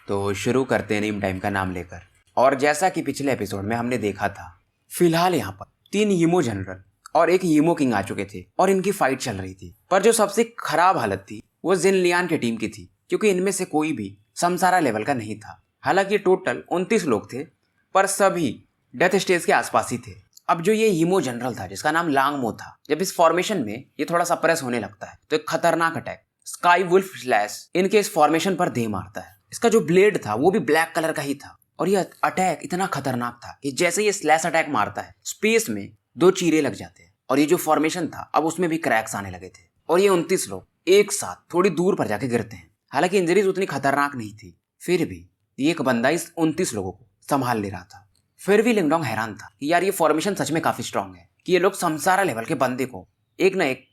तो शुरू करते हैं नीम टाइम का नाम लेकर। और जैसा कि पिछले एपिसोड में हमने देखा था, फिलहाल यहाँ पर 3 हीमो जनरल और एक हीमो किंग आ चुके थे और इनकी फाइट चल रही थी। पर जो सबसे खराब हालत थी वो जिन लियान की टीम की थी, क्योंकि इनमें से कोई भी समसारा लेवल का नहीं था। हालांकि टोटल 29 लोग थे, पर सभी डेथ स्टेज के आसपास ही थे। अब जो ये हीमो जनरल था जिसका नाम लांगमो था, जब इस फॉर्मेशन में ये थोड़ा सप्रेस होने लगता है तो एक खतरनाक अटैक स्काई वुल्फ स्लैश इनके इस फॉर्मेशन पर दे मारता है। इसका जो ब्लेड था वो भी ब्लैक कलर का ही था और ये अटैक इतना खतरनाक था कि जैसे ये स्लैश अटैक मारता है, स्पेस में 2 चीरे लग जाते हैं और ये जो फॉर्मेशन था अब उसमें भी क्रैक्स आने लगे थे और ये 29 लोग एक साथ थोड़ी दूर पर जाके गिरते हैं। हालांकि इंजरीज उतनी खतरनाक नहीं थी, फिर भी एक बंदा इस 29 लोगों को संभाल ले रहा था। फिर भी लिंगडोंग हैरान था कि यार ये फॉर्मेशन सच में काफी स्ट्रांग है कि ये लोग समसारा लेवल के बंदे को एक ना एक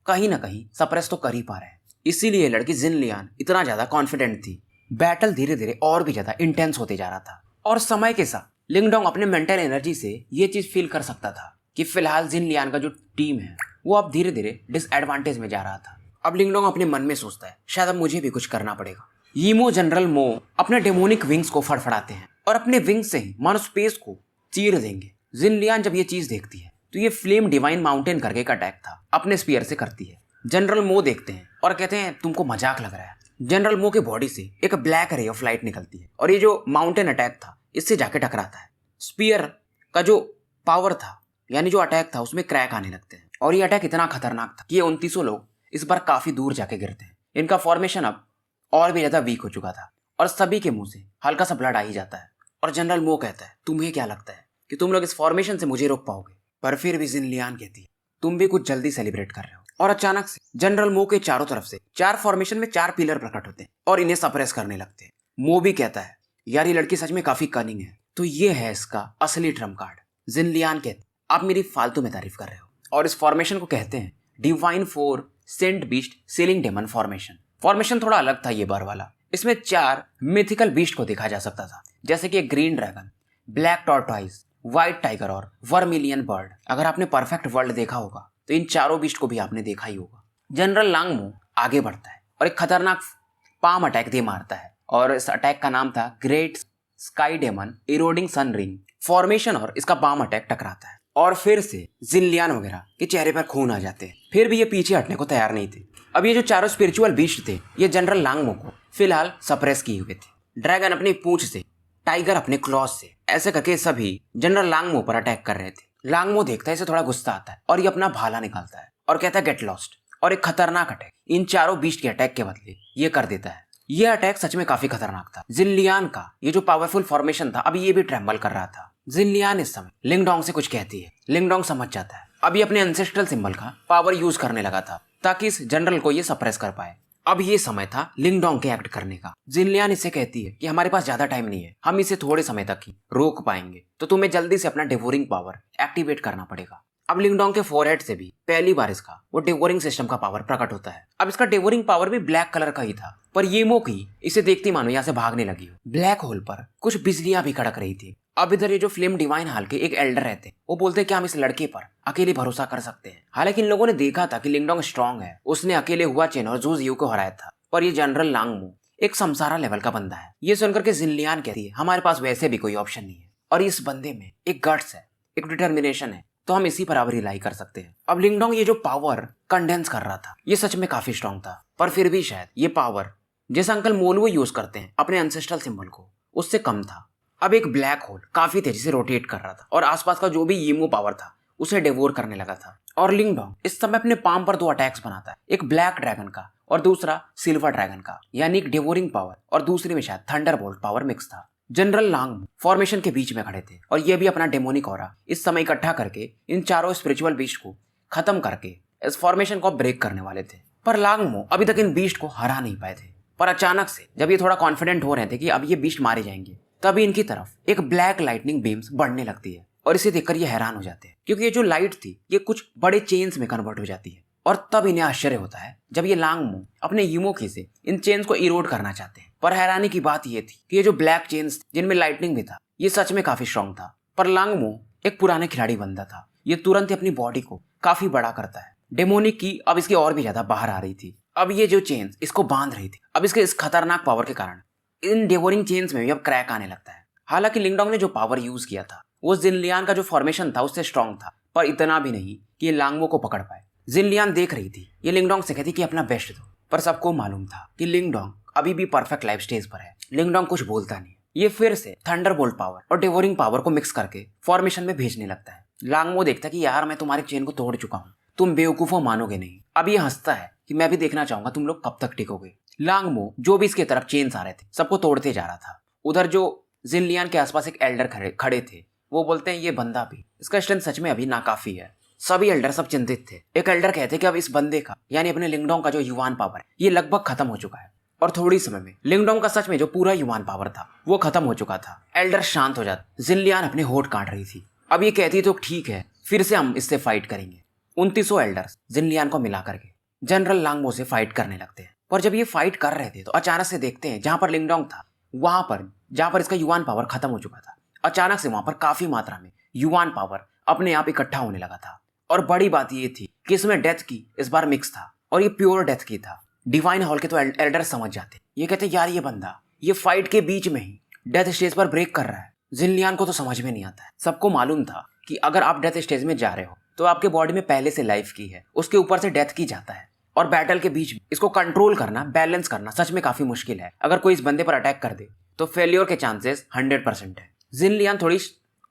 कहीं ना कहीं सप्रेस तो कर ही पा रहे हैं। इसीलिए लड़की जिन लियान इतना ज्यादा कॉन्फिडेंट थी। बैटल धीरे धीरे और भी ज्यादा इंटेंस होते जा रहा था और समय के साथ लिंगडोंग अपने मेंटल एनर्जी से ये चीज फील कर सकता था कि फिलहाल जिन लियान का जो टीम है वो अब धीरे धीरे डिसएडवांटेज में जा रहा था। अब लिंगडोंग अपने मन में सोचता है शायद अब मुझे भी कुछ करना पड़ेगा। यीमो जनरल मो अपने डेमोनिक विंग्स को फड़फड़ाते हैं और अपने विंग्स से ही मानो स्पेस को चीर देंगे। जिन लियान जब ये चीज देखती है तो ये फ्लेम डिवाइन माउंटेन करके एक अटैक था अपने स्पीयर से करती है। जनरल मो देखते हैं और कहते हैं तुमको मजाक लग रहा है। जनरल मो के बॉडी से एक ब्लैक रे ऑफ लाइट निकलती है और ये जो माउंटेन अटैक था इससे जाके टकराता है। स्पीयर का जो पावर था यानी जो अटैक था उसमें क्रैक आने लगते हैं और ये अटैक इतना खतरनाक था कि ये 29 लोग इस बार काफी दूर जाके गिरते हैं। इनका फॉर्मेशन अब और भी ज्यादा वीक हो चुका था और सभी के मुंह से हल्का सा ब्लड आ ही जाता है और जनरल मो कहता है तुम्हें क्या लगता है कि तुम लोग इस फॉर्मेशन से मुझे रोक पाओगे? पर फिर भी जिन लियान कहती है तुम भी कुछ जल्दी सेलिब्रेट कर रहे हो। और अचानक से जनरल मो के चारों तरफ से 4 फॉर्मेशन में 4 पिलर प्रकट होते हैं और इन्हें सप्रेस करने लगते हैं। मो भी कहता है यार ये लड़की सच में काफी कनिंग है, तो ये है इसका असली ट्रम्प कार्ड। जिन लियान कहते आप मेरी फालतू में तारीफ कर रहे हो और इस फॉर्मेशन को कहते हैं divine 4 saint beast sealing demon formation. Formation थोड़ा अलग था ये बार वाला। इसमें 4 मिथिकल बीस्ट को देखा जा सकता था, जैसे कि एक green dragon, black tortoise, white tiger और वर्मिलियन बर्ड। अगर आपने परफेक्ट वर्ल्ड देखा होगा तो इन चारों बीस्ट को भी आपने देखा ही होगा। जनरल लांगमो आगे बढ़ता है और एक खतरनाक पाम अटैक दे मारता है और इस अटैक का नाम था ग्रेट स्काई डेमन इरोडिंग सन रिंग फॉर्मेशन और इसका पाम अटैक टकराता है और फिर से जिन लियान वगैरह के चेहरे पर खून आ जाते हैं। फिर भी ये पीछे हटने को तैयार नहीं थे। अब ये जो चारों स्पिरिचुअल बीस्ट थे ये जनरल लांगमो को फिलहाल सप्रेस किए हुए थे। ड्रैगन अपनी पूंछ से, टाइगर अपने क्लॉज से, ऐसे करके सभी जनरल लांगमो पर अटैक कर रहे थे। लांगमो देखता है, इसे थोड़ा गुस्सा आता है और ये अपना भाला निकालता है और कहता है गेट लॉस्ट और एक खतरनाक अटैक इन चारों बीस्ट के अटैक के बदले ये कर देता है। ये अटैक सच में काफी खतरनाक था। जिन लियान का ये जो पावरफुल फॉर्मेशन था अब ये भी ट्रेम्बल कर रहा था। जिन लियान इस समय लिंगडोंग से कुछ कहती है, लिंगडोंग समझ जाता है। अब ये अपने एंसेस्ट्रल सिंबल का पावर यूज करने लगा था ताकि इस जनरल को ये सप्रेस कर पाए। अब ये समय था लिंगडोंग के एक्ट करने का। जिन लियान इसे कहती है कि हमारे पास ज्यादा टाइम नहीं है, हम इसे थोड़े समय तक ही रोक पाएंगे, तो तुम्हें जल्दी से अपना डिवोरिंग पावर एक्टिवेट करना पड़ेगा। अब लिंगडोंग के फोरहेड से भी पहली बार इसका वो डिवोरिंग सिस्टम का पावर प्रकट होता है। अब इसका डिवोरिंग पावर भी ब्लैक कलर का ही था, पर ये मोकी इसे देखती मानो यहाँ से भागने लगी हो। ब्लैक होल पर कुछ बिजलियां भी कड़क रही थी। अब इधर ये जो फ्लेम डिवाइन हाल के एक एल्डर रहते वो बोलते कि हम इस लड़के पर अकेले भरोसा कर सकते हैं। हालांकि इन लोगों ने देखा था कि लिंगडोंग स्ट्रांग है, उसने अकेले हुआ चेन और जूज यू को हराया था, पर ये जनरल लांगमो एक समसारा लेवल का बंदा है। ये सुनकर के जिन लियान कहती है हमारे पास वैसे भी कोई ऑप्शन नहीं है और इस बंदे में एक गट्स है, एक डिटर्मिनेशन है, तो हम इसी पर अब रिलाई कर सकते हैं। अब लिंगडोंग ये जो पावर कंडेंस कर रहा था ये सच में काफी स्ट्रांग था, पर फिर भी शायद ये पावर जैसे अंकल मोलवो यूज करते हैं अपने एंसेस्ट्रल सिंबल को उससे कम था। अब एक ब्लैक होल काफी तेजी से रोटेट कर रहा था और आसपास का जो भी यीमो पावर था उसे डिवोर करने लगा था। और लिंगडोंग इस समय अपने पाम पर 2 अटैक्स बनाता है, एक ब्लैक ड्रैगन का और दूसरा सिल्वर ड्रैगन का, यानी एक डिवोरिंग पावर और दूसरे में शायद थंडरबोल्ट पावर मिक्स था। जनरल लांगमो फॉर्मेशन के बीच में खड़े थे और ये भी अपना डेमोनिक ऑरा इस समय इकट्ठा करके इन चारों स्पिरिचुअल बीस्ट को खत्म करके इस फॉर्मेशन को ब्रेक करने वाले थे। पर लांगमो अभी तक इन बीस्ट को हरा नहीं पाए थे। पर अचानक से जब ये थोड़ा कॉन्फिडेंट हो रहे थे कि अब ये बीस्ट मारे जाएंगे, तभी इनकी तरफ एक ब्लैक लाइटनिंग बीम्स बढ़ने लगती है और इसे देखकर ये हैरान हो जाते हैं क्योंकि ये जो लाइट थी ये कुछ बड़े चेन्स में कन्वर्ट हो जाती है। और तब इन्हें आश्चर्य होता है जब ये लांगमो अपने यूमोकी से इन चेन्स को इरोड करना चाहते हैं। पर हैरानी की बात ये थी कि ये जो ब्लैक चेन्स जिनमें लाइटनिंग भी था ये सच में काफी स्ट्रांग था। पर लांगमो एक पुराने खिलाड़ी बंदा था, ये तुरंत ही अपनी बॉडी को काफी बड़ा करता है। डेमोनिक की अब इसकी और भी ज्यादा बाहर आ रही थी। अब ये जो चेन्स इसको बांध रही थी, अब इसके इस खतरनाक पावर के कारण इन डेवोरिंग चेन्स में भी अब क्रैक आने लगता है। हालांकि लिंगडोंग ने जो पावर यूज किया था वो जिनलियान का जो फॉर्मेशन था उससे स्ट्रांग था, पर इतना भी नहीं कि ये लांगमो को पकड़ पाए। जिनलियान देख रही थी, ये लिंगडोंग से कहती कि अपना बेस्ट दो, पर सबको मालूम था कि लिंगडोंग अभी भी परफेक्ट लाइफ स्टेज पर है। लिंगडोंग कुछ बोलता नहीं। ये फिर से थंडरबोल्ट पावर और डेवोरिंग पावर को मिक्स करके फॉर्मेशन में भेजने लगता है। लांगमो देखता है कि यार मैं तुम्हारी चेन को तोड़ चुका हूँ, तुम बेवकूफों मानोगे नहीं। अब ये हंसता है कि मैं भी देखना चाहूंगा तुम लोग कब तक टिकोगे। लांगमो जो भी इसके तरफ चेन्स आ रहे थे सबको तोड़ते जा रहा था। उधर जो जिनलियान के आसपास एक एल्डर खड़े थे, वो बोलते हैं ये बंदा भी, इसका स्ट्रेंथ सच में अभी नाकाफी है। सभी एल्डर सब चिंतित थे। एक एल्डर कहते कि अब इस बंदे का यानी अपने लिंगडोंग का जो युवान पावर है ये लगभग खत्म हो चुका है, और थोड़ी समय में लिंगडोंग का सच में जो पूरा युवान पावर था वो खत्म हो चुका था। एल्डर शांत हो जाता। जिनलियान अपने होठ काट रही थी। अब ये कहती तो ठीक है, फिर से हम इससे फाइट करेंगे। 2900 एल्डर्स जिनलियान को मिला करके जनरल लांगमो से फाइट करने लगते हैं। पर जब ये फाइट कर रहे थे तो अचानक से देखते हैं जहां पर लिंगडोंग था, वहां पर जहां पर इसका युवान पावर खत्म हो चुका था, अचानक से वहां पर काफी मात्रा में युवान पावर अपने आप इकट्ठा होने लगा था। और बड़ी बात ये थी कि इसमें डेथ की इस बार मिक्स था, और ये प्योर डेथ की था। डिवाइन हॉल के तो एल्डर समझ जाते। ये कहते यार ये बंदा ये फाइट के बीच में ही डेथ स्टेज पर ब्रेक कर रहा है। जिनलियान को तो समझ में नहीं आता है। सबको मालूम था कि अगर आप डेथ स्टेज में जा रहे हो तो आपके बॉडी में पहले से लाइफ की है, उसके ऊपर से डेथ की जाता है, और बैटल के बीच में इसको कंट्रोल करना, बैलेंस करना सच में काफी मुश्किल है। अगर कोई इस बंदे पर अटैक कर दे तो फेलियर के चांसेस 100% है। जिनलियान थोड़ी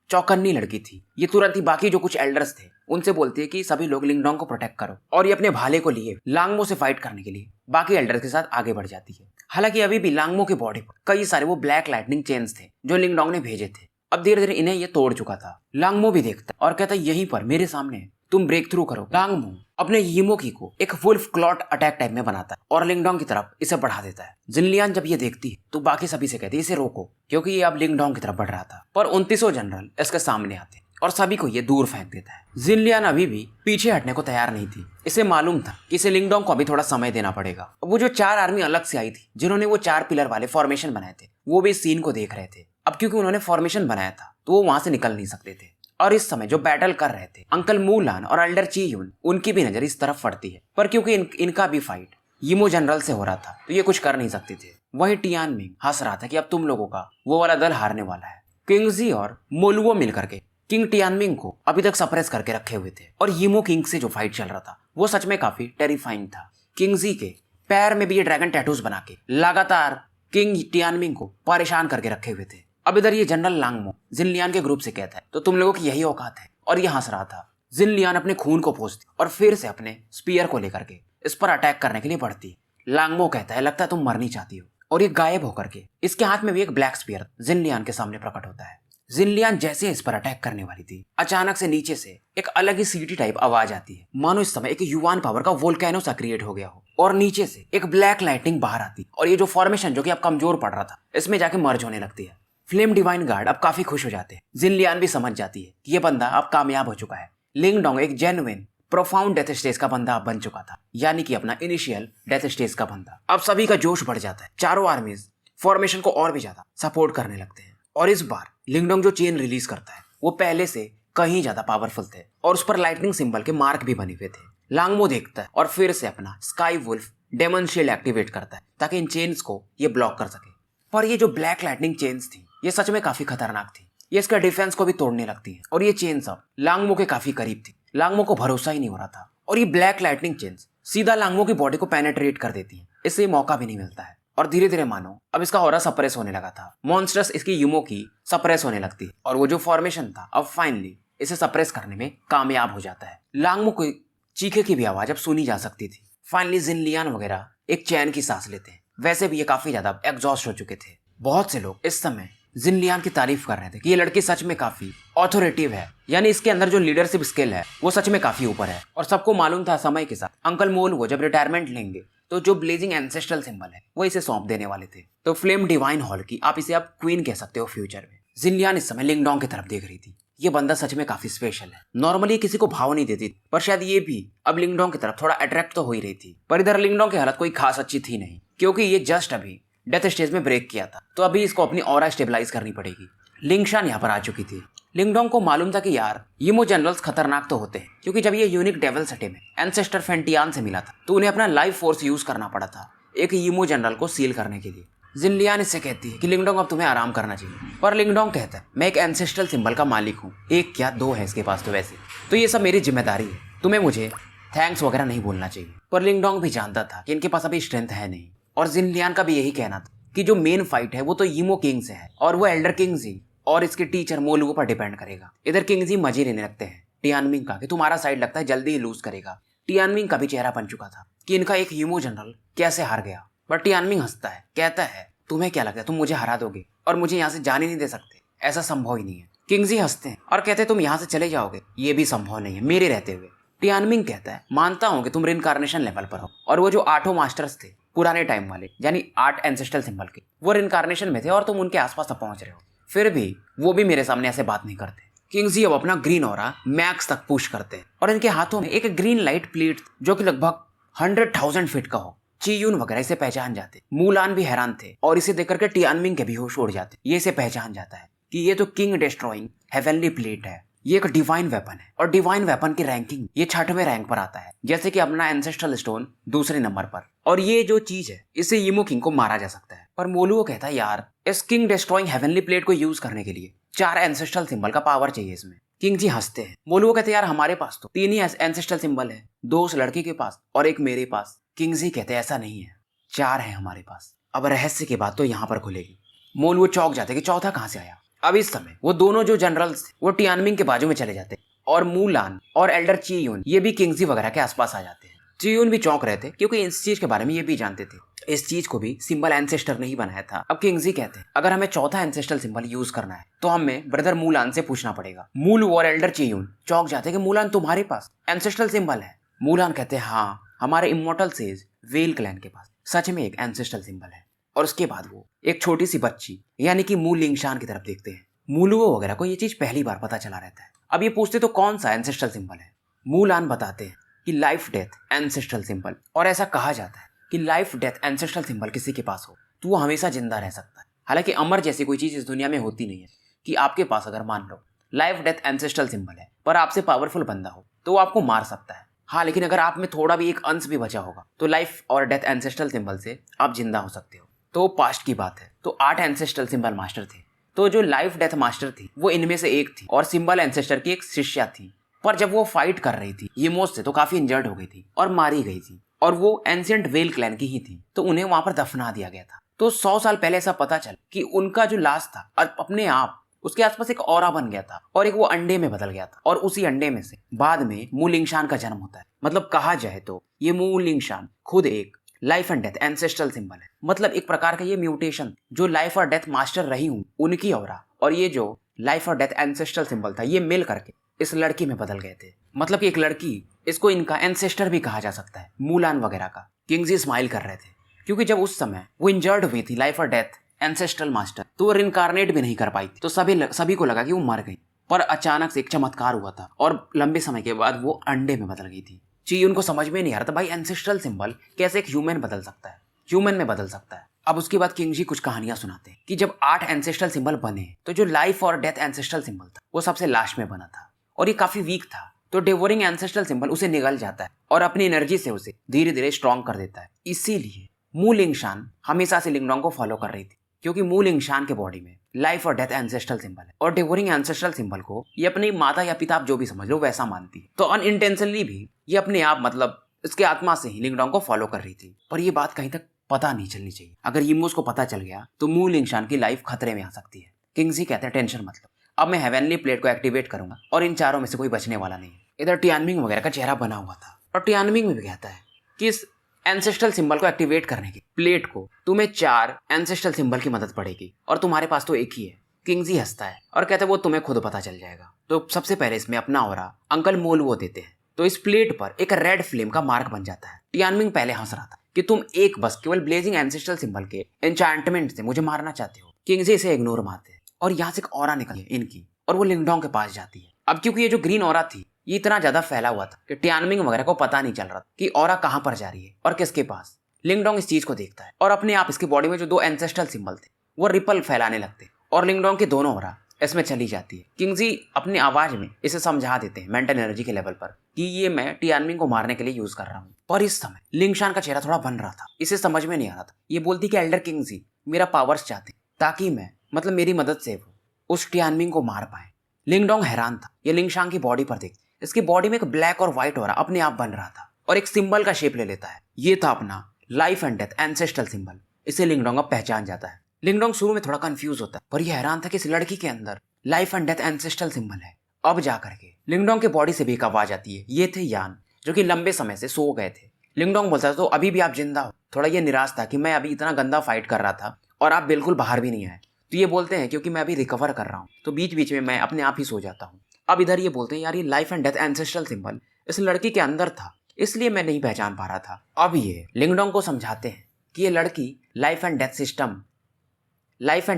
चौकन्नी लड़की थी। ये तुरंत ही बाकी जो कुछ एल्डर्स थे उनसे बोलती है कि सभी लोग लिंगडोंग को प्रोटेक्ट करो, और ये अपने भाले को लिए लांगमो से फाइट करने के लिए बाकी एल्डर्स के साथ आगे बढ़ जाती है। हालांकि अभी भी लांगमो के बॉडी पर कई सारे वो ब्लैक लाइटनिंग चेन्स थे जो लिंगडोंग ने भेजे थे। अब धीरे धीरे इन्हें ये तोड़ चुका था। लांगमो भी देखता और कहता यहीं पर मेरे सामने तुम ब्रेक थ्रू करो। लांगमो अपने यीमोकी को एक वुल्फ क्लॉट अटैक टाइप में बनाता है और लिंगडोंग की तरफ इसे बढ़ा देता है। जिनलियान जब ये देखती है तो बाकी सभी से कहती है इसे रोको, क्योंकि ये अब लिंगडोंग की तरफ बढ़ रहा था। पर 2900 जनरल इसके सामने आते और सभी को ये दूर फेंक देता है। जिनलियान अभी भी पीछे हटने को तैयार नहीं थी। इसे मालूम था कि इसे लिंगडोंग को अभी थोड़ा समय देना पड़ेगा। वो जो 4 आर्मी अलग से आई थी जिन्होंने वो 4 पिलर वाले फॉर्मेशन बनाए थे, वो भी इस सीन को देख रहे थे। अब क्योंकि उन्होंने फॉर्मेशन बनाया था तो वो वहां से निकल नहीं सकते थे, और इस समय जो बैटल कर रहे थे अंकल मूलान और एल्डर चीयुन, उनकी भी नजर इस तरफ पड़ती है। पर क्योंकि इनका भी फाइट यीमो जनरल से हो रहा था तो ये कुछ कर नहीं सकते थे। वही टियानमिंग हंस रहा था कि अब तुम लोगों का वो वाला दल हारने वाला है। किंगजी और मोलुओ मिलकर के किंग टियानमिंग को अभी तक सप्रेस करके रखे हुए थे, और यीमो किंग से जो फाइट चल रहा था वो सच में काफी टेरिफाइंग था। किंगजी के पैर में भी ये ड्रैगन टैटूज बना के लगातार किंग टियानमिंग को परेशान करके रखे हुए थे। अब इधर ये जनरल लांगमो जिनलियान के ग्रुप से कहता है तो तुम लोगों की यही औकात है, और ये हंस रहा था। जिनलियान अपने खून को पोंछती और फिर से अपने स्पीयर को लेकर के इस पर अटैक करने के लिए बढ़ती। लांगमो कहता है लगता है तुम मरनी चाहती हो, और ये गायब होकर के इसके हाथ में भी एक ब्लैक स्पीयर जिनलियान के सामने प्रकट होता है। जिनलियान जैसे इस पर अटैक करने वाली थी, अचानक से नीचे से एक अलग ही सीटी टाइप आवाज आती है, मानो इस समय एक युवान पावर का वोल्केनो सा क्रिएट हो गया हो, और नीचे से एक ब्लैक लाइटनिंग बाहर आती और ये जो फॉर्मेशन जो कि अब कमजोर पड़ रहा था इसमें जाके मर्ज होने लगती है। फ्लेम डिवाइन गार्ड अब काफी खुश हो जाते हैं। जिनलियान भी समझ जाती है कि ये बंदा अब कामयाब हो चुका है। लिंगडोंग एक जेन्युइन प्रोफाउंड डेथ स्टेज का बंदा अब बन चुका था, यानी कि अपना इनिशियल डेथ स्टेज का बंदा। अब सभी का जोश बढ़ जाता है। चारों आर्मीज फॉर्मेशन को और भी ज्यादा सपोर्ट करने लगते हैं, और इस बार लिंगडोंग जो चेन रिलीज करता है वो पहले से कहीं ज्यादा पावरफुल थे, और उस पर लाइटनिंग सिंबल के मार्क भी बने हुए थे। लांगमो देखता है और फिर से अपना sky wolf demon shield activate करता है ताकि इन चेन्स को ये ब्लॉक कर सके। पर ये जो ब्लैक लाइटनिंग चेन्स थी ये सच में काफी खतरनाक थी। ये इसका डिफेंस को भी तोड़ने लगती है, और ये चेन्स अब लांगमो के काफी करीब थी। लांगमो को भरोसा ही नहीं हो रहा था, और ये ब्लैक लाइटनिंग चेन्स सीधा लांगमो की बॉडी को पेनेट्रेट कर देती है। इससे मौका भी नहीं मिलता है, और धीरे धीरे मानो अब इसका ऑरा सप्रेस होने लगा था। मॉन्स्टर्स इसकी यूमो की सप्रेस होने लगती है, और वो जो फॉर्मेशन था अब फाइनली इसे सप्रेस करने में कामयाब हो जाता है। लांगमो को चीखे की भी आवाज अब सुनी जा सकती थी। फाइनली जिनलियान वगैरह एक चैन की सांस लेते हैं। वैसे भी ये काफी ज्यादा एग्जॉस्ट हो चुके थे। बहुत से लोग इस समय जिनलियान की तारीफ कर रहे थे कि ये लड़की सच में काफी ऑथोरिटिव है, यानी इसके अंदर जो लीडरशिप स्किल है वो सच में काफी ऊपर है। और सबको मालूम था समय के साथ अंकल मोल वो जब रिटायरमेंट लेंगे तो जो ब्लेजिंग एंसेस्ट्रल सिंबल है वो इसे सौंप देने वाले थे। तो फ्लेम डिवाइन हॉल की आप इसे अब क्वीन कह सकते हो फ्यूचर में। जिनलियान इस समय लिंगडोंग की तरफ देख रही थी। ये बंदा सच में काफी स्पेशल है। नॉर्मली किसी को भाव नहीं देती, पर शायद ये भी अब लिंगडोंग की तरफ थोड़ा अट्रैक्ट तो हो ही रही थी। पर इधर लिंगडोंग की हालत कोई खास अच्छी थी नहीं, क्योंकि ये जस्ट अभी डेथ स्टेज में ब्रेक किया था, तो अभी इसको अपनी ऑरा स्टेबलाइज करनी पड़ेगी। लिंगशान यहाँ पर आ चुकी थी। लिंगडोंग को मालूम था कि यार यीमो जनरल्स खतरनाक तो होते हैं, क्योंकि जब ये यूनिक डेविल सटे में एंसेस्टर फेंटियान से मिला था तो उन्हें अपना लाइफ फोर्स यूज करना पड़ा था एक यीमो जनरल को सील करने के लिए। जिनलियान इससे कहती है कि लिंगडोंग अब तुम्हें आराम करना चाहिए, पर लिंगडोंग कहता है मैं एक एंसेस्ट्रल सिंबल का मालिक हूँ, एक क्या दो है इसके पास तो वैसे, तो ये सब मेरी जिम्मेदारी है, तुम्हें मुझे थैंक्स वगैरह नहीं बोलना चाहिए। पर लिंगडोंग भी जानता था कि इनके पास अभी स्ट्रेंथ है नहीं, और जिनलियान का भी यही कहना था कि जो मेन फाइट है वो तो यीमो किंग से है, और वो एल्डर किंग्जी और इसके टीचर मोलुओ पर डिपेंड करेगा। इधर किंग्जी मजे लेने लगते हैं टियानमिंग का कि तुम्हारा साइड लगता है जल्दी ही लूज करेगा। टियानमिंग का भी चेहरा बन चुका था कि इनका एक यीमो जनरल कैसे हार गया, पर टियानमिंग हंसता है, कहता है तुम्हें क्या लगता है तुम मुझे हरा दोगे और मुझे यहाँ से जाने नहीं दे सकते, ऐसा संभव ही नहीं है। किंग्जी हंसते हैं और कहते हैं तुम यहाँ से चले जाओगे, ये भी संभव नहीं है मेरे रहते हुए। टियानमिंग कहता है मानता हूँ कि तुम रिनकार्नेशन लेवल पर हो, और वो जो 8 मास्टर्स थे पुराने टाइम वाले यानी 8 एंसेस्ट्रल सिंबल के, वो रिनकार्नेशन में थे और तुम उनके आसपास तक पहुंच रहे हो, फिर भी वो भी मेरे सामने ऐसे बात नहीं करते। किंग्जी अब अपना ग्रीन ऑरा मैक्स तक पुश करते हैं और इनके हाथों में एक ग्रीन लाइट प्लेट जो कि लगभग 100,000 फीट का हो। चीयून वगैरह इसे पहचान जाते, मूलान भी हैरान थे और इसे देखकर के टियानमिंग के भी होश उड़ जाते। ये इसे पहचान जाता है कि ये तो किंग डिस्ट्रॉइंग हेवनली प्लेट है, ये एक डिवाइन वेपन है, और डिवाइन वेपन की रैंकिंग ये 6वें रैंक पर आता है, जैसे कि अपना एंसेस्ट्रल स्टोन दूसरे नंबर पर, और ये जो चीज है इससे यीमो किंग को मारा जा सकता है। पर मोलुओ कहता है यार इस किंग डिस्ट्रॉइंग हेवनली प्लेट को यूज करने के लिए 4 एंसेस्ट्रल सिंबल का पावर चाहिए इसमें। किंग जी हंसते हैं, मोलुओ कहते हैं यार हमारे पास तो 3 ही एंसेस्ट्रल सिंबल है, 2 उस लड़के के पास और एक मेरे पास। किंग जी कहते हैं ऐसा नहीं है, 4 है हमारे पास। अब रहस्य की बात तो यहाँ पर खुलेगी। मोलुओ चौंक जाते कि चौथा कहाँ से आया। अब इस समय वो दोनों जो जनरल्स वो टियानमिंग के बाजू में चले जाते और मूलान और एल्डर चीयून ये भी किंग्जी वगैरह के आसपास आ जाते हैं। चीयून भी चौंक रहे थे क्योंकि इस चीज के बारे में ये भी जानते थे, इस चीज को भी सिंबल एंसेस्टर ने ही बनाया था। अब किंग्जी कहते हैं अगर हमें चौथा एंसेस्ट्रल सिंबल यूज करना है तो हमें ब्रदर मूलान से पूछना पड़ेगा। मूलू और एल्डर चीयून चौंक जाते कि मूलान तुम्हारे पास एंसेस्ट्रल सिंबल है। मूलान कहते हैं हाँ हमारे इमोर्टल सेज वेल क्लैन के पास सच में एक एंसेस्ट्रल सिंबल है। और उसके बाद वो एक छोटी सी बच्ची यानी कि मू लिंगशान की तरफ देखते हैं। मूलुओ वगैरह को ये चीज पहली बार पता चला रहता है। अब ये पूछते तो कौन सा एंसेस्ट्रल सिंबल है। मूलान बताते हैं कि लाइफ डेथ एंसेस्ट्रल सिंबल, और ऐसा कहा जाता है कि लाइफ डेथ एंसेस्ट्रल सिंबल किसी के पास हो तो वो हमेशा जिंदा रह सकता है। हालांकि अमर जैसी कोई चीज इस दुनिया में होती नहीं है कि आपके पास अगर मान लो लाइफ डेथ एंसेस्ट्रल सिंबल है पर आपसे पावरफुल बंदा हो तो वो आपको मार सकता है। हाँ लेकिन अगर आप में थोड़ा भी एक अंश भी बचा होगा तो लाइफ और डेथ एंसेस्ट्रल सिंबल से आप जिंदा हो सकते हो। तो पास्ट की बात है तो 8 एंसेस्ट्रल सिंबल मास्टर थे, तो जो लाइफ डेथ मास्टर थी वो इनमें से एक थी और सिंबल एंसेस्टर की एक शिष्या थी। पर जब वो फाइट कर रही थी यीमोस से तो काफी इंजर्ड हो गई थी और मारी गई थी, और वो एंशिएंट वेल क्लैन की ही थी, तो उन्हें वहां पर दफना दिया गया था। तो 100 साल पहले ऐसा पता चला कि उनका जो लाश था और अपने आप उसके आसपास एक ऑरा बन गया था और एक वो अंडे में बदल गया था, और उसी अंडे में से बाद में मू लिंगशान का जन्म होता है। मतलब कहा जाए तो ये मू लिंगशान खुद एक life and death ancestral symbol है। मतलब एक प्रकार का ये म्यूटेशन जो लाइफ और डेथ मास्टर रही हूँ उनकी ऑरा और ये जो लाइफ और डेथ एंसेस्ट्रल सिंबल था ये मिल करके इस लड़की में बदल गए थे। मतलब कि एक लड़की, इसको इनका एंसेस्टर भी कहा जा सकता है, मूलान वगैरह का। किंग्जी स्माइल कर रहे थे क्योंकि जब उस समय वो इंजर्ड हुई थी लाइफ और डेथ एंसेस्ट्रल मास्टर तो वो रिनकार्नेट भी नहीं कर पाई थी, तो सभी को लगा कि वो मर गई। पर अचानक से एक चमत्कार हुआ था और लंबे समय के बाद वो अंडे में बदल गई थी। जी उनको समझ में नहीं आ रहा था भाई एंसेस्ट्रल सिंबल कैसे एक ह्यूमन बदल सकता है, ह्यूमन में बदल सकता है। अब उसके बाद किंग्जी कुछ कहानियां सुनाते हैं कि जब 8 एंसेस्ट्रल सिंबल बने तो जो लाइफ और डेथ एंसेस्ट्रल सिंबल था वो सबसे लास्ट में बना था और ये काफी वीक था, तो डेवोरिंग एंसेस्ट्रल सिंबल उसे निगल जाता है और अपनी एनर्जी से उसे धीरे धीरे स्ट्रॉन्ग कर देता है। इसीलिए मू लिंगशान हमेशा से लिंगडोंग को फॉलो कर रही थी क्योंकि मू लिंगशान के बॉडी में लाइफ और डेथ एंसेस्ट्रल सिंबल है और डेवोरिंग एंसेस्ट्रल सिंबल को ये अपनी माता या पिता आप जो भी समझ लो वैसा मानती है। तो अनइंटेंशनली भी ये अपने आप मतलब इसके आत्मा से ही लिंगडोंग को फॉलो कर रही थी। पर ये बात कहीं तक पता नहीं चलनी चाहिए, अगर यीमोस को पता चल गया तो मू लिंगशान की लाइफ खतरे में आ सकती है। किंग्जी कहते हैं टेंशन मत लो, अब मैं हेवनली प्लेट को एक्टिवेट करूंगा और इन चारों में से कोई बचने वाला नहीं है। इधर टियानमिंग वगैरह का चेहरा बना हुआ था और टियानमिंग में भी कहता है कि इस एंसेस्ट्रल सिंबल को एक्टिवेट करने की प्लेट को तुम्हें 4 एंसेस्ट्रल सिंबल की मदद पड़ेगी और तुम्हारे पास तो एक ही है। किंग्जी हंसता है और कहता है वो तुम्हें खुद पता चल जाएगा। तो सबसे पहले इसमें अपना ऑरा अंकल मोलुओ देते हैं, तो इस प्लेट पर एक रेड फ्लेम का मार्क बन जाता है। टियानमिंग पहले हंस रहा था कि तुम एक बस केवल ब्लेजिंग एंसेस्ट्रल सिंबल के एन्चांटमेंट से मुझे मारना चाहते हो। किंग्जी इसे इग्नोर मारते हैं और यहाँ से एक ऑरा निकली इनकी और वो लिंगडोंग के पास जाती है। अब क्योंकि ये जो ग्रीन ऑरा थी ये इतना ज्यादा फैला हुआ था कि टियानमिंग वगैरह को पता नहीं चल रहा था कि ऑरा कहाँ पर जा रही है और किसके पास। लिंगडोंग इस चीज को देखता है और अपने आप इसकी बॉडी में जो 2 एंसेस्ट्रल सिंबल थे वो रिपल फैलाने लगते और लिंगडोंग के दोनों ऑरा इसमें चली जाती है। किंगजी अपनी आवाज में इसे समझा देते हैं मेंटल एनर्जी के लेवल पर कि ये मैं टियानमिंग को मारने के लिए यूज कर रहा हूँ। पर इस समय लिंगशान का चेहरा थोड़ा बन रहा था, इसे समझ में नहीं आ रहा था। ये बोलती कि एल्डर किंगजी मेरा पावर्स चाहते ताकि मैं मतलब मेरी मदद से वो उस टियानमिंग को मार पाए। लिंगडोंग हैरान था ये लिंगशान की बॉडी पर देख, इसकी बॉडी में एक ब्लैक और व्हाइट हो रहा अपने आप बन रहा था और एक सिंबल का शेप ले लेता है। ये था अपना life and death ancestral symbol. इसे लिंगडोंग अब पहचान जाता है। लिंगडोंग शुरू में थोड़ा कंफ्यूज होता है, पर यह हैरान था कि इस लड़की के अंदर life and death ancestral symbol है। अब जाकर के लिंगडोंग के बॉडी से भी एक आवाज आती है। ये थे यान जो कि लंबे समय से सो गए थे। लिंगडोंग बोलता है तो अभी भी आप जिंदा हो। थोड़ा ये निराश था कि मैं अभी इतना गंदा फाइट कर रहा था और आप बिल्कुल बाहर भी नहीं आए। तो ये बोलते हैं क्योंकि मैं अभी रिकवर कर रहा हूँ तो बीच बीच में मैं अपने आप ही सो जाता हूँ। अब इधर ये बोलते हैं यार ये life and death ancestral symbol इस लड़की के अंदर था इसलिए मैं नहीं पहचान पा रहा था। अब ये लिंगडोंग को समझाते हैं कि ये लड़की life and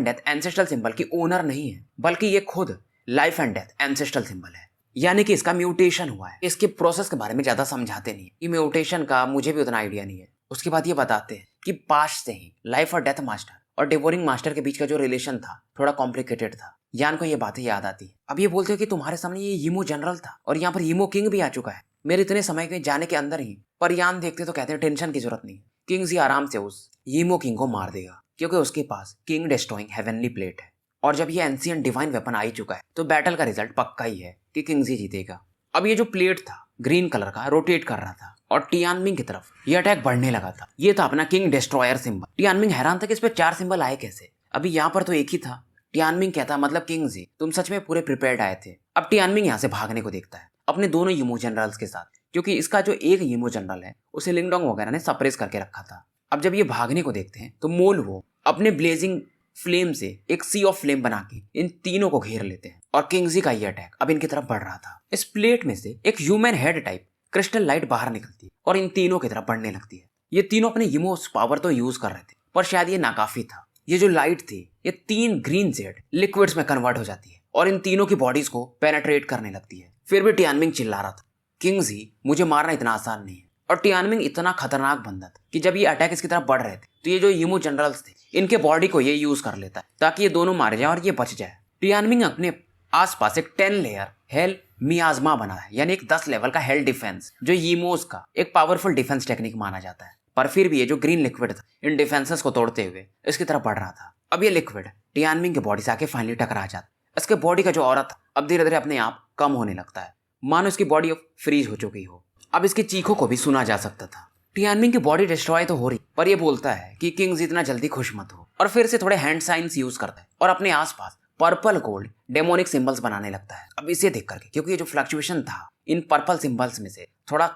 death ancestral symbol की ओनर नहीं है बल्कि ये खुद life and death ancestral symbol है, यानी कि इसका म्यूटेशन हुआ है। इसके प्रोसेस के बारे में ज्यादा समझाते नहीं, ये म्यूटेशन का मुझे भी उतना आइडिया नहीं है। उसके बाद ये बताते हैं कि पास्ट से ही लाइफ और डेथ मास्टर और डिवोरिंग मास्टर के बीच का जो रिलेशन था थोड़ा कॉम्प्लिकेटेड था। यान को ये बातें याद आती है। अब ये बोलते हैं कि तुम्हारे सामने ये यीमो जनरल था और यहाँ पर यीमो किंग भी आ चुका है मेरे इतने समय के जाने के अंदर ही। पर यान देखते तो कहते हैं टेंशन की जरूरत नहीं, किंग्जी आराम से उस यीमो किंग को मार देगा क्योंकि उसके पास किंग डिस्ट्रॉइंग हेवनली प्लेट है। और जब ये एंशिएंट डिवाइन वेपन आ ही चुका है तो बैटल का रिजल्ट पक्का ही है कि किंग्जी जीतेगा। अब ये जो प्लेट था ग्रीन कलर का रोटेट कर रहा था और टियानमिंग की तरफ ये अटैक बढ़ने लगा था। ये था अपना किंग डिस्ट्रॉयर सिंबल। टियानमिंग हैरान था कि इस पे 4 सिंबल आए कैसे, अभी यहाँ पर तो एक ही था। टियानमिंग कहता मतलब किंगजी तुम सच में पूरे प्रिपेयर्ड आए थे। अब टियानमिंग यहाँ से भागने को देखता है अपने दोनों यीमो जनरल्स के साथ, क्योंकि इसका जो एक यीमो जनरल है उसे लिंगडोंग वगैरह ने सप्रेस करके रखा था। अब जब ये भागने को देखते हैं तो मोल वो अपने ब्लेजिंग फ्लेम से एक सी ऑफ फ्लेम बना के इन तीनों को घेर लेते हैं और किंगजी का ये अटैक अब इनकी तरफ बढ़ रहा था। इस प्लेट में से एक human head type crystal light बाहर निकलती है और इन तीनों की तरफ बढ़ने लगती है। ये तीनों अपने यीमोस पावर तो यूज कर रहे थे पर शायद ये नाकाफी था। ये जो लाइट थी ये 3 ग्रीन जेड लिक्विड्स में कन्वर्ट हो जाती है और इन तीनों की बॉडीज को पेनेट्रेट करने लगती है। फिर भी टियानमिंग चिल्ला रहा था किंगजी मुझे मारना इतना आसान नहीं है। और टियानमिंग इतना खतरनाक बंदा था कि जब ये अटैक इसकी तरफ बढ़ रहे थे तो ये जो यीमो जनरल्स थे इनके बॉडी को ये यूज कर लेता है ताकि ये दोनों मारे जाए और ये बच जाए। टियानमिंग अपने आसपास एक 10 लेयर हेल मियाजमा बना है, यानी एक 10 लेवल का हेल डिफेंस जो यीमोस का एक पावरफुल डिफेंस टेक्निक माना जाता है। पर फिर भी ये जो ग्रीन लिक्विड था इन डिफेंसेस को तोड़ते हुए इसकी तरफ बढ़ रहा था। अब ये लिक्विड टियानमिंग के बॉडी से आके फाइनली टकरा जाता है। इसके बॉडी का जो औरत अब धीरे धीरे अपने आप कम होने लगता है, मानो इसकी बॉडी अब फ्रीज हो चुकी हो। अब इसकी चीखों को भी सुना जा सकता था। टियानमिंग की बॉडी डिस्ट्रॉय तो हो रही पर ये बोलता है कि किंग्स इतना जल्दी खुश मत हो और फिर से थोड़े हैंड साइंस यूज करता है और अपने आसपास पर्पल गोल्ड डेमोनिक सिंबल्स बनाने लगता है। अब इसे देख करके क्योंकि ये जो फ्लक्चुएशन था इन पर्पल सिंबल्स में से थोड़ा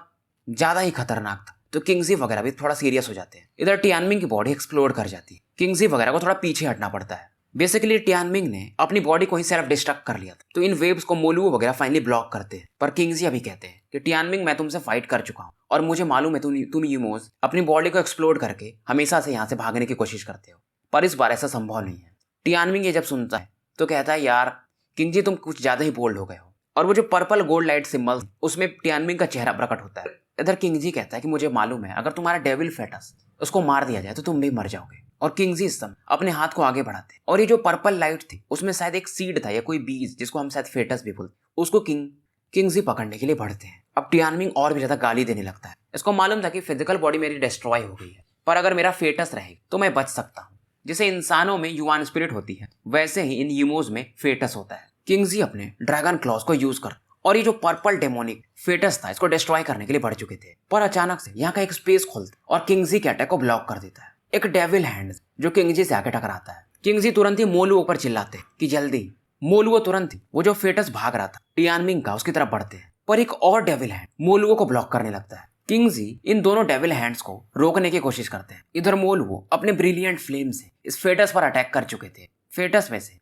ज्यादा ही खतरनाक था तो किंग्जी वगैरह भी थोड़ा सीरियस हो जाते हैं। इधर टियानमिंग की बॉडी एक्सप्लोड कर जाती है, किंग्जी वगैरह को थोड़ा पीछे हटना पड़ता है। बेसिकली टियानमिंग ने अपनी बॉडी को ही सेल्फ डिस्ट्रक्ट कर लिया था तो इन वेव्स को मोलुओ वगैरह फाइनली ब्लॉक करते हैं। पर किंग्जी अभी कहते हैं कि टियानमिंग मैं तुमसे फाइट कर चुका हूँ और मुझे मालूम है तुम यीमोस अपनी बॉडी को एक्सप्लोड करके हमेशा से यहाँ से भागने की कोशिश करते हो, पर इस बार ऐसा संभव नहीं है। टियानमिंग ये जब सुनता है तो कहता है यार किंग्जी तुम कुछ ज्यादा ही बोल्ड हो गए हो। और वो जो पर्पल गोल्ड लाइट सिंबल उसमें टियानमिंग का चेहरा प्रकट होता है। इधर किंग्जी कहता है कि मुझे मालूम है अगर तुम्हारा डेविल फेटस उसको मार दिया जाए तो तुम भी मर जाओगे। और किंग्जी इस समय अपने हाथ को आगे बढ़ाते हैं और ये जो पर्पल लाइट थी उसमें शायद एक सीड था या कोई बीज जिसको हम शायद फेटस भी बोलते, उसको किंग्जी पकड़ने के लिए बढ़ते हैं। अब टियानमिंग और भी ज्यादा गाली देने लगता है। इसको मालूम था कि फिजिकल बॉडी मेरी डिस्ट्रॉय हो गई है पर अगर मेरा फेटस रहेगा तो मैं बच सकता हूँ। जैसे इंसानों में युवान स्पिरिट होती है वैसे ही इन यीमोस में फेटस होता है। किंग्जी अपने ड्रैगन क्लॉज को यूज कर और ये जो पर्पल डेमोनिक फेटस था इसको डिस्ट्रॉय करने के लिए बढ़ चुके थे। पर अचानक से यहाँ का एक स्पेस खोलता और किंग्जी के अटैक को ब्लॉक कर देता है। एक डेविल हैंड जो किंग्जी से आके टकराता है। किंग्जी तुरंत ही मोलुओ पर चिल्लाते कि जल्दी। मोलुओ तुरंत ही वो जो फेटस भाग रहा था टियानमिंग का उसकी तरफ बढ़ते हैं पर एक और डेविल हैंड मोलुओ को ब्लॉक करने लगता है। किंग्जी इन दोनों डेविल हैंड्स को रोकने की कोशिश करते हैं। इधर मोलुओ अपने ब्रिलियंट फ्लेम से इस फेटस पर अटैक कर चुके थे। फेटस में से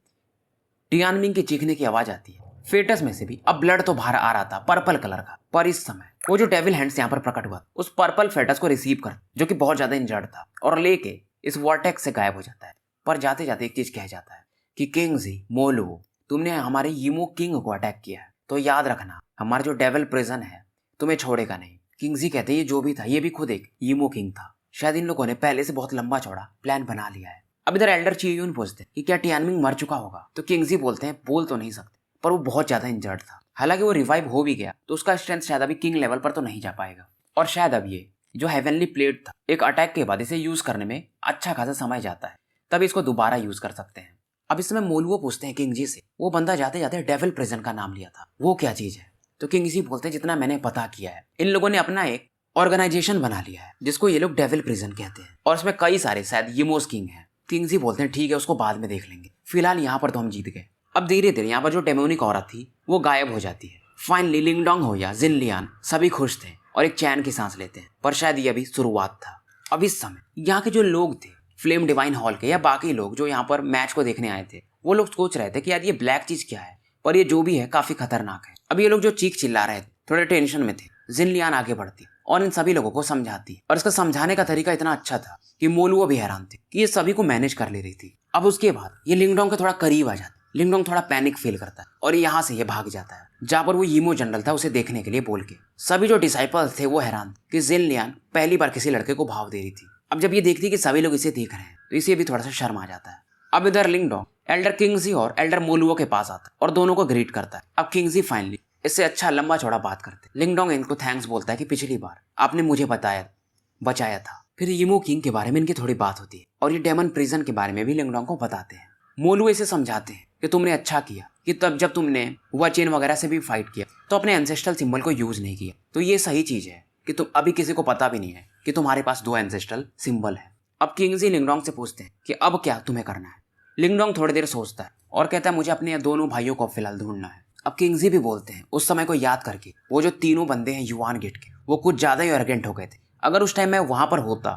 टियानमिंग की चीखने की आवाज आती है। फेटस में से भी अब ब्लड तो बाहर आ रहा था पर्पल कलर का। पर इस समय वो जो डेविल हैंड्स यहाँ पर प्रकट हुआ उस पर्पल फेटस को रिसीव कर जो कि बहुत ज्यादा इंजर्ड था और लेके इस वॉर्टेक्स से गायब हो जाता है। पर जाते जाते एक चीज कह जाता है कि किंग्जी मोलुओ तुमने हमारे यीमो किंग को अटैक किया है तो याद रखना हमारा जो डेविल प्रिजन है तुम्हें छोड़ेगा नहीं। किंग्जी कहते हैं ये जो भी था ये भी खुद एक यीमो किंग था, शायद इन लोगों ने पहले से बहुत लंबा चौड़ा प्लान बना लिया है। अब इधर एल्डर चियून पूछते हैं कि क्या टियानमिंग मर चुका होगा, तो किंगजी बोलते हैं बोल तो नहीं सकते, पर वो बहुत ज्यादा इंजर्ड था। हालांकि वो रिवाइव हो भी गया तो उसका स्ट्रेंथ शायद अभी किंग लेवल पर तो नहीं जा पाएगा, और शायद अब ये जो हेवनली प्लेट था एक अटैक के बाद इसे यूज करने में अच्छा खासा समय जाता है, तब इसको दोबारा यूज कर सकते हैं। अब इस समय मोलुओ पूछते हैं किंगजी से वो बंदा जाते जाते डेविल प्रिजन का नाम लिया था, वो क्या चीज है? तो किंगजी बोलते हैं जितना मैंने पता किया है इन लोगों ने अपना एक ऑर्गेनाइजेशन बना लिया है जिसको ये लोग डेविल प्रिजन कहते हैं, और इसमें कई सारे शायद यमोस किंग हैं। किंगजी बोलते हैं ठीक है उसको बाद में देख लेंगे, फिलहाल यहाँ पर तो हम जीत गए। अब धीरे धीरे यहाँ पर जो डेमोनिक औरत थी वो गायब हो जाती है। फाइनली लिंगडोंग हो या जिन लियान सभी खुश थे और एक चैन की सांस लेते हैं, पर शायद ये अभी शुरुआत था। अब इस समय यहाँ के जो लोग थे फ्लेम डिवाइन हॉल के या बाकी लोग जो यहाँ पर मैच को देखने आए थे वो लोग सोच रहे थे कि यार ये ब्लैक चीज क्या है, पर ये जो भी है काफी खतरनाक है। अब ये लोग जो चीख चिल्ला रहे थे थोड़े टेंशन में थे। जिन लियान आगे बढ़ती और इन सभी लोगों को समझाती, और इसका समझाने का तरीका इतना अच्छा था कि मोलुओ भी हैरान थे कि ये सभी को मैनेज कर ले रही थी। अब उसके बाद ये लिंगडोंग के थोड़ा करीब आ जाता, लिंगडोंग थोड़ा पैनिक फील करता है और यहाँ से ये भाग जाता है जहाँ पर वो यीमो जनरल था उसे देखने के लिए बोल के। सभी जो डिसाइपल्स थे वो हैरान कि जिन लियान पहली बार किसी लड़के को भाव दे रही थी। अब जब ये देखती कि सभी लोग इसे देख रहे हैं तो इसे भी थोड़ा सा शर्म आ जाता है। अब इधर लिंगडोंग एल्डर किंगजी और एल्डर मोलुओ के पास आता है और दोनों को ग्रीट करता है। अब किंगजी फाइनली इससे अच्छा लंबा चौड़ा बात करते। लिंगडोंग इनको थैंक्स बोलता है कि पिछली बार आपने मुझे बचाया था। फिर यीमो किंग के बारे में इनकी थोड़ी बात होती है और ये डेमन प्रिजन के बारे में भी लिंगडोंग को बताते हैं। मोलुओ इसे समझाते हैं कि तुमने अच्छा किया कि तब जब तुमने हुआ चेन वगैरह से भी फाइट किया तो अपने एंसेस्ट्रल सिंबल को यूज नहीं किया, तो ये सही चीज है कि तुम अभी किसी को पता भी नहीं है कि तुम्हारे पास 2 एंसेस्ट्रल सिंबल है। अब किंगजी लिंगडोंग से पूछते हैं कि अब क्या तुम्हें करना है। लिंगडोंग थोड़ी देर सोचता है और कहता है मुझे अपने दोनों भाइयों को फिलहाल ढूंढना है। अब किंगजी भी बोलते हैं उस समय को याद करके वो जो तीनों बंदे हैं युआन गेट के वो कुछ ज्यादा ही एरोगेंट हो गए थे, अगर उस टाइम मैं वहां पर होता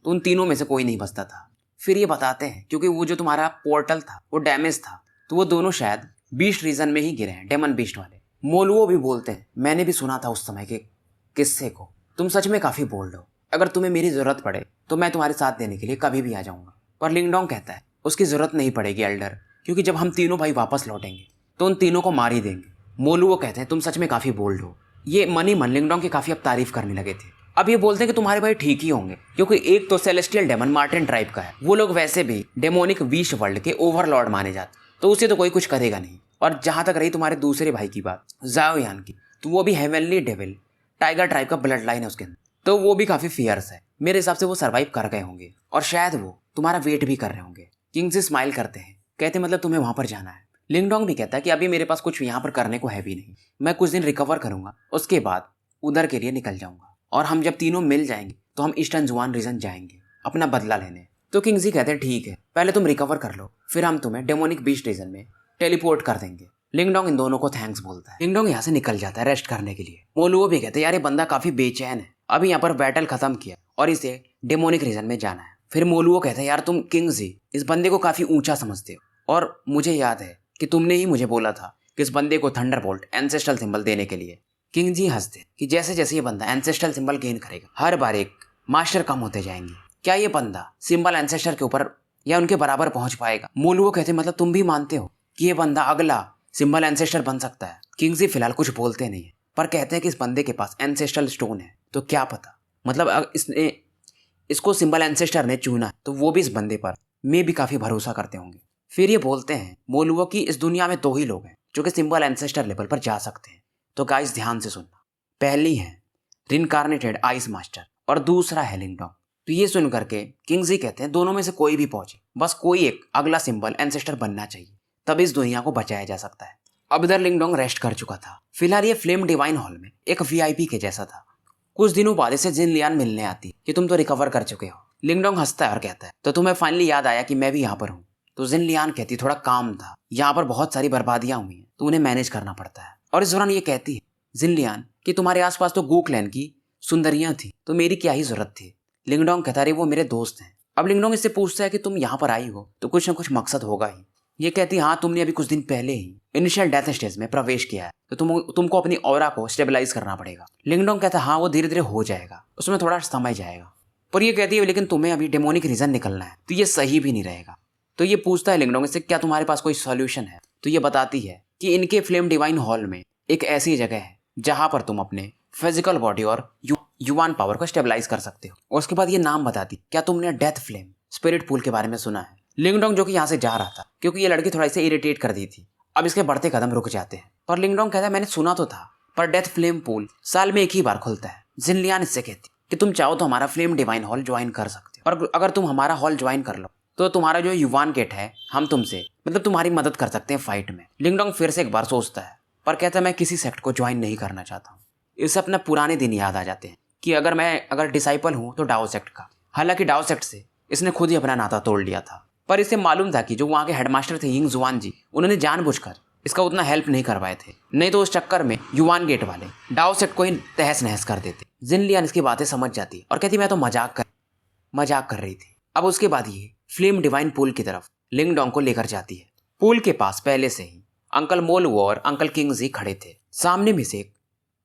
तो उन तीनों में से कोई नहीं बचता था। फिर ये बताते हैं क्योंकि वो जो तुम्हारा पोर्टल था वो डैमेज था तो वो दोनों शायद बीस्ट रीजन में ही गिरे हैं, डेमन बीस्ट वाले। मोलुओ भी बोलते हैं मैंने भी सुना था उस समय के किस्से को, तुम सच में काफी बोल्ड हो, अगर तुम्हें मेरी जरूरत पड़े तो मैं तुम्हारे साथ देने के लिए कभी भी आ जाऊंगा। पर लिंगडोंग कहता है उसकी जरूरत नहीं पड़ेगी एल्डर, क्योंकि जब हम तीनों भाई वापस लौटेंगे तो उन तीनों को मार ही देंगे। मोलुओ कहते हैं तुम सच में काफी बोल्ड हो। ये मन ही मन लिंगडोंग की काफी अब तारीफ करने लगे थे। अब ये बोलते हैं कि तुम्हारे भाई ठीक ही होंगे क्योंकि एक तो सेलेस्टियल डेमन मार्टिन ट्राइब का है, वो लोग वैसे भी डेमोनिक बीस्ट वर्ल्ड के ओवरलॉर्ड माने जाते, तो उसे तो कोई कुछ करेगा नहीं। और जहां तक रही तुम्हारे दूसरे भाई की बात जाओ यान की, तो वो भी हेवनली डेविल टाइगर ट्राइब का ब्लड लाइन है उसके अंदर, तो वो भी काफी फियर्स है। मेरे हिसाब से वो सर्वाइव कर गए होंगे और शायद वो तुम्हारा वेट भी कर रहे होंगे। किंग से स्माइल करते हैं, कहते मतलब तुम्हें वहां पर जाना है। लिंगडोंग भी कहता है कि अभी मेरे पास कुछ यहाँ पर करने को है भी नहीं, मैं कुछ दिन रिकवर करूंगा उसके बाद उधर के लिए निकल जाऊंगा, और हम जब तीनों मिल जाएंगे तो हम ईस्टर्न जुआन रीजन जाएंगे अपना बदला लेने। तो किंगजी कहते हैं ठीक है पहले तुम रिकवर कर लो, फिर हम तुम्हें डेमोनिक बीस्ट रीजन में टेलीपोर्ट कर देंगे। लिंगडोंग इन दोनों को थैंक्स बोलता है। लिंगडोंग यहाँ से निकल जाता है रेस्ट करने के लिए। मोलुओ भी कहते हैं यार ये बंदा काफी बेचैन है, अभी यहाँ पर बैटल खत्म किया और इसे डेमोनिक रीजन में जाना है। फिर मोलुओ कहते हैं यार तुम किंगजी इस बंदे को काफी ऊंचा समझते हो, और मुझे याद है कि तुमने ही मुझे बोला था कि इस बंदे को थंडरबोल्ट एंसेस्ट्रल सिंबल देने के लिए। किंगजी हंसते कि जैसे जैसे ये बंदा एंसेस्ट्रल सिंबल गेन करेगा हर बार एक मास्टर कम होते जाएंगे, क्या ये बंदा सिंबल एंसेस्टर के ऊपर या उनके बराबर पहुंच पाएगा? मोलुओ कहते मतलब तुम भी मानते हो कि ये बंदा अगला सिंबल एंसेस्टर बन सकता है? किंगजी फिलहाल कुछ बोलते नहीं है पर कहते हैं कि इस बंदे के पास एंसेस्ट्रल स्टोन है, तो क्या पता मतलब इसने इसको सिंबल एंसेस्टर ने चुना तो वो भी इस बंदे पर में भी काफी भरोसा करते होंगे। फिर ये बोलते हैं मोलुओ की इस दुनिया में 2 ही लोग हैं जो कि सिंबल एंसेस्टर लेवल पर जा सकते हैं, तो गाइस ध्यान से सुनना, पहली है रिनकार्नेटेड आइस मास्टर और दूसरा है लिंगडोंग। तो ये सुन करके किंगजी कहते हैं दोनों में से कोई भी पहुंचे, बस कोई एक अगला सिंबल एंसेस्टर बनना चाहिए, तब इस दुनिया को बचाया जा सकता है। अब इधर लिंगडोंग रेस्ट कर चुका था। फिलहाल ये फ्लेम डिवाइन हॉल में एक वीआईपी के जैसा था। कुछ दिनों बाद इसे जिन लियान मिलने आती कि तुम तो रिकवर कर चुके हो। लिंगडोंग हंसता है और कहता है तो तुम्हें फाइनली याद आया कि मैं भी यहाँ पर हूँ? तो जिन लियान कहती थोड़ा काम था, यहाँ पर बहुत सारी बर्बादियां हुई हैं तो उन्हें मैनेज करना पड़ता है। और इस दौरान ये कहती है जिन लियान कि तुम्हारे आसपास तो गू क्लैन की सुंदरियां थी, तो मेरी क्या ही जरूरत थी? लिंगडोंग कहता है वो मेरे दोस्त हैं। अब लिंगडोंग इससे पूछता है कि तुम यहाँ पर आई हो तो कुछ ना कुछ मकसद होगा ही। ये कहती हाँ तुमने अभी कुछ दिन पहले ही इनिशियल डेथ स्टेज में प्रवेश किया है तो तुमको अपनी ऑरा को स्टेबलाइज करना पड़ेगा। लिंगडोंग कहता है हाँ वो धीरे धीरे हो जाएगा, उसमें थोड़ा समय जाएगा। पर ये कहती है लेकिन तुम्हें अभी डेमोनिक रीजन निकलना है तो ये सही भी नहीं रहेगा। तो ये पूछता है लिंगडोंग इससे क्या तुम्हारे पास कोई सॉल्यूशन है? तो ये बताती है कि इनके फ्लेम डिवाइन हॉल में एक ऐसी जगह है जहां पर तुम अपने फिजिकल बॉडी और युवान पावर को स्टेबलाइज कर सकते हो। और उसके बाद ये नाम बताती क्या तुमने डेथ फ्लेम स्पिरिट पूल के बारे में सुना है? लिंगडोंग जो कि यहाँ से जा रहा था क्योंकि ये लड़की थोड़ा इसे इरिटेट कर दी थी, अब इसके बढ़ते कदम रुक जाते हैं। पर लिंगडोंग कहता है मैंने सुना तो था पर डेथ फ्लेम पूल साल में एक ही बार खुलता है। जिनलियान इससे कहती कि तुम चाहो तो हमारा फ्लेम डिवाइन हॉल ज्वाइन कर सकते हो, और अगर तुम हमारा हॉल ज्वाइन कर लो तो तुम्हारा जो युवान गेट है हम तुमसे मतलब तुम्हारी मदद कर सकते हैं फाइट में। लिंगडोंग फिर से एक बार सोचता है पर कहता है मैं किसी सेक्ट को ज्वाइन नहीं करना चाहता हूँ। इसे अपने पुराने दिन याद आ जाते हैं कि अगर डिसाइपल हूँ तो डाओ सेक्ट का। हालांकि डाओ सेक्ट से इसने खुद ही अपना नाता तोड़ लिया था, पर इसे मालूम था कि जो वहाँ के हेडमास्टर थे यिंग जुआन जी, उन्होंने जानबूझकर इसका उतना हेल्प नहीं करवाए थे, नहीं तो उस चक्कर में युवान गेट वाले डाओ सेक्ट को ही तहस नहस कर देते। जिनलियान इसकी बातें समझ जाती और कहती मैं तो मजाक कर रही थी। अब उसके बाद ये फ्लेम डिवाइन पूल की तरफ लिंगडोंग को लेकर जाती है। पूल के पास पहले से ही अंकल मोलवो और अंकल किंगजी खड़े थे। सामने में से एक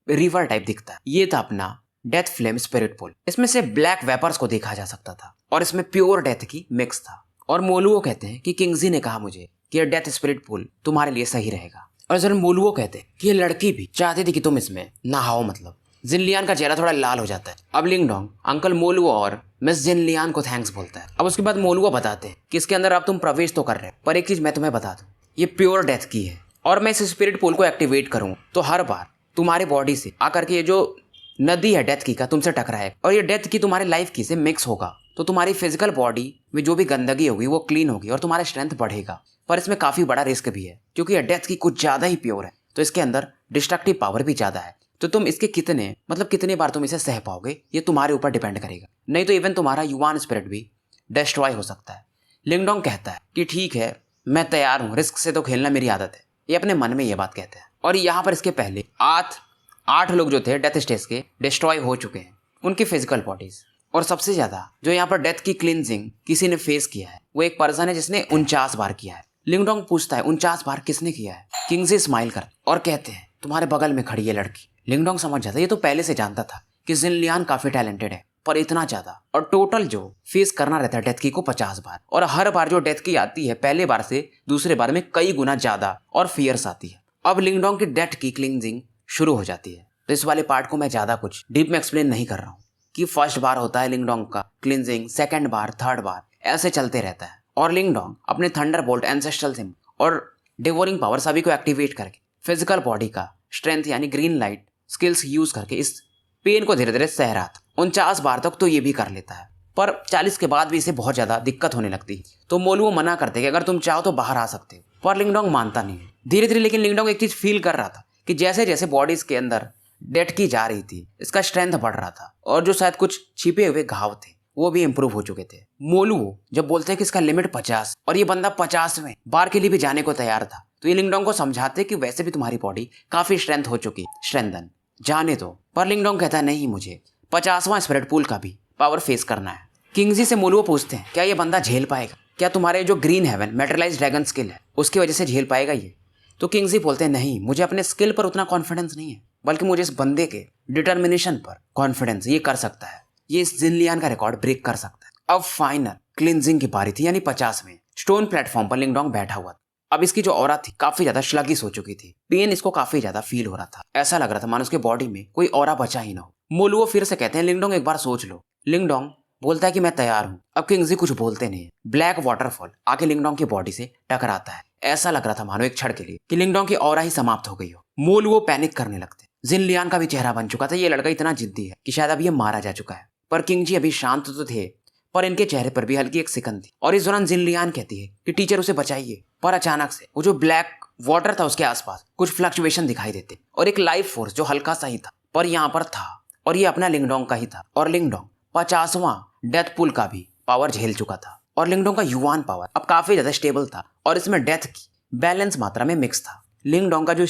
रिवर टाइप दिखता है, ये था अपना डेथ फ्लेम स्पिरिट पूल। इसमें से ब्लैक वेपर्स को देखा जा सकता था और इसमें प्योर डेथ की मिक्स था। और मोलुओ कहते हैं कि किंगजी ने कहा मुझे कि ये डेथ स्पिरिट पूल तुम्हारे लिए सही रहेगा। और जरा मोलुओ कहते हैं कि ये लड़की भी चाहती थी कि तुम इसमें नहाओ। मतलब जिनलियान का चेहरा थोड़ा लाल हो जाता है। अब लिंगडोंग अंकल मोलुओ और मिस जिनलियान को थैंक्स बोलता है। अब उसके बाद मोलुओ बताते हैं कि इसके अंदर अब तुम प्रवेश तो कर रहे हो, पर एक चीज मैं तुम्हें बता दूं, ये प्योर डेथ की है और मैं इस स्पिरिट पूल को एक्टिवेट करूँ तो हर बार तुम्हारे बॉडी से आकर के ये जो नदी है डेथ की का तुमसे टकराए और ये डेथ की तुम्हारे लाइफ की से मिक्स होगा तो तुम्हारी फिजिकल बॉडी में जो भी गंदगी होगी वो क्लीन होगी और तुम्हारा स्ट्रेंथ बढ़ेगा। पर इसमें काफी बड़ा रिस्क भी है क्योंकि ये डेथ की कुछ ज्यादा ही प्योर है, तो इसके अंदर डिस्ट्रक्टिव पावर भी ज्यादा है। तो तुम इसके कितने बार तुम इसे सह पाओगे ये तुम्हारे ऊपर डिपेंड करेगा, नहीं तो इवन तुम्हारा युवान स्पिरिट भी डिस्ट्रॉय हो सकता है। लिंगडोंग कहता है कि ठीक है मैं तैयार हूँ, रिस्क से तो खेलना मेरी आदत है। ये अपने मन में ये बात कहता है। और यहाँ पर इसके पहले 8 लोग जो थे डेथ स्टेज के डिस्ट्रॉय हो चुके हैं उनकी फिजिकल बॉडीज। और सबसे ज्यादा जो यहाँ पर डेथ की क्लींजिंग किसी ने फेस किया है वो एक पर्सन है जिसने 49 बार किया है। लिंगडोंग पूछता है 49 बार किसने किया है? किंगजी स्माइल कर और कहते हैं तुम्हारे बगल में खड़ी है लड़की। लिंगडोंग समझ जाता है ये तो पहले से जानता था कि जिनलियान काफी टैलेंटेड है, पर इतना ज्यादा। और टोटल जो फेस करना रहता है डेथ की को 50 बार, और हर बार जो डेथ की आती है पहले बार से दूसरे बार में कई गुना ज्यादा और फियर्स आती है। अब लिंगडोंग की डेथ की क्लींजिंग शुरू हो जाती है। तो इस वाले पार्ट को मैं ज्यादा कुछ डीप में एक्सप्लेन नहीं कर रहा हूँ कि फर्स्ट बार होता है लिंगडोंग का क्लींजिंग, सेकंड बार, थर्ड बार, ऐसे चलते रहता है। और लिंगडोंग अपने थंडरबोल्ट, एंसेस्ट्रल सिम और डिवोरिंग पावर सभी को एक्टिवेट करके फिजिकल बॉडी का स्ट्रेंथ यानी ग्रीन लाइट स्किल्स यूज करके इस पेन को धीरे धीरे सह रहा था। 49 बार तक तो ये भी कर लेता है, पर 40 के बाद भी इसे बहुत ज्यादा दिक्कत होने लगती। तो मोलुओ मना करते कि अगर तुम चाहो तो बाहर आ सकते हो, पर लिंगडोंग मानता नहीं है। धीरे धीरे लेकिन लिंगडोंग एक चीज फील कर रहा था कि जैसे जैसे बॉडीज के अंदर डेथ की जा रही थी इसका स्ट्रेंथ बढ़ रहा था और जो शायद कुछ छिपे हुए घाव थे वो भी इंप्रूव हो चुके थे। मोलुओ जब बोलते हैं कि इसका लिमिट 50 और ये बंदा 50वें बार के लिए भी जाने को तैयार था, तो ये लिंगडोंग को समझाते कि वैसे भी तुम्हारी बॉडी काफी स्ट्रेंथ हो चुकी, स्ट्रेंथन जाने दो। पर लिंगडोंग कहता है नहीं, मुझे 50वां स्पिरिट पूल का भी पावर फेस करना है। किंगजी से मोलुओ पूछते हैं क्या ये बंदा झेल पाएगा, क्या तुम्हारे जो ग्रीन हेवन मेटेरियलाइज्ड ड्रैगन स्किल है उसकी वजह से झेल पाएगा ये? तो किंगजी बोलते हैं नहीं, मुझे अपने स्किल पर उतना कॉन्फिडेंस नहीं है, बल्कि मुझे इस बंदे के डिटर्मिनेशन पर कॉन्फिडेंस, ये कर सकता है, ये इस जिनलियान का रिकॉर्ड ब्रेक कर सकता है। अब फाइनल क्लींजिंग की बारी थी, यानी 50वें स्टोन प्लेटफॉर्म पर लिंगडोंग बैठा हुआ था। अब इसकी जो ऑरा थी काफी ज्यादा स्लगिश हो चुकी थी, पेन इसको काफी ज्यादा फील हो रहा था, ऐसा लग रहा था मानो उसके बॉडी में कोई ऑरा बचा ही ना हो। मोलुओ फिर से कहते हैं लिंगडोंग एक बार सोच लो। लिंगडोंग बोलता है कि मैं तैयार हूँ। अब किंगजी कुछ बोलते नहीं है। ब्लैक वाटरफॉल आके लिंगडोंग की बॉडी से टकराता है। ऐसा लग रहा था मानो एक क्षण के लिए कि लिंगडोंग की ऑरा ही समाप्त हो गई हो। मोलुओ पैनिक करने लगते। जिनलियान का भी चेहरा बन चुका था, ये लड़का इतना जिद्दी है कि शायद अब ये मारा जा चुका है। पर किंगजी अभी शांत तो थे, पर इनके चेहरे पर भी हल्की एक सिकन थी। और इस दौरान जिनलियान कहती है कि टीचर उसे बचाइए। पर अचानक से वो जो ब्लैक वाटर था उसके आसपास कुछ फ्लक्चुएशन दिखाई देते और एक लाइफ फोर्स जो हल्का सा ही था पर यहाँ पर था, और ये अपना लिंगडोंग का ही था। और लिंगडोंग 50वां डेथ पूल का भी पावर झेल चुका था और लिंगडोंग का युवान पावर अब काफी ज्यादा स्टेबल था और इसमें डेथ की बैलेंस मात्रा में मिक्स था। लिंगडोंग का जो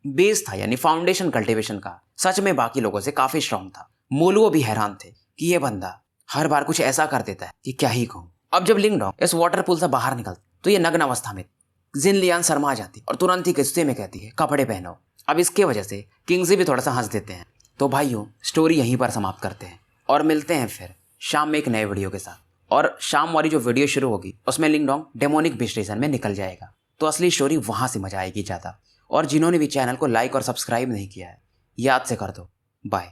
बेस था यानी फाउंडेशन कल्टीवेशन का सच में बाकी लोगों से काफी स्ट्रांग था। मोलुओ भी हैरान थे कि ये बंदा हर बार कुछ ऐसा कर देता है कि क्या ही कहूं। अब जब लिंगडोंग इस वाटर पूल से बाहर निकलता तो ये नग्न अवस्था में जिनलियान शर्मा जाती और तुरंत ही गुस्से में कहती है कपड़े पहनो। अब इसके वजह से किंगजी भी थोड़ा सा हंस देते हैं। तो भाइयों स्टोरी यहीं पर समाप्त करते हैं और मिलते हैं फिर शाम में एक नए वीडियो के साथ। और शाम वाली जो वीडियो शुरू होगी उसमें लिंगडोंग डेमोनिक बीच स्टेशन में निकल जाएगा, तो असली स्टोरी वहां से मजा आएगी ज्यादा। और जिन्होंने भी चैनल को लाइक और सब्सक्राइब नहीं किया है याद से कर दो। बाय।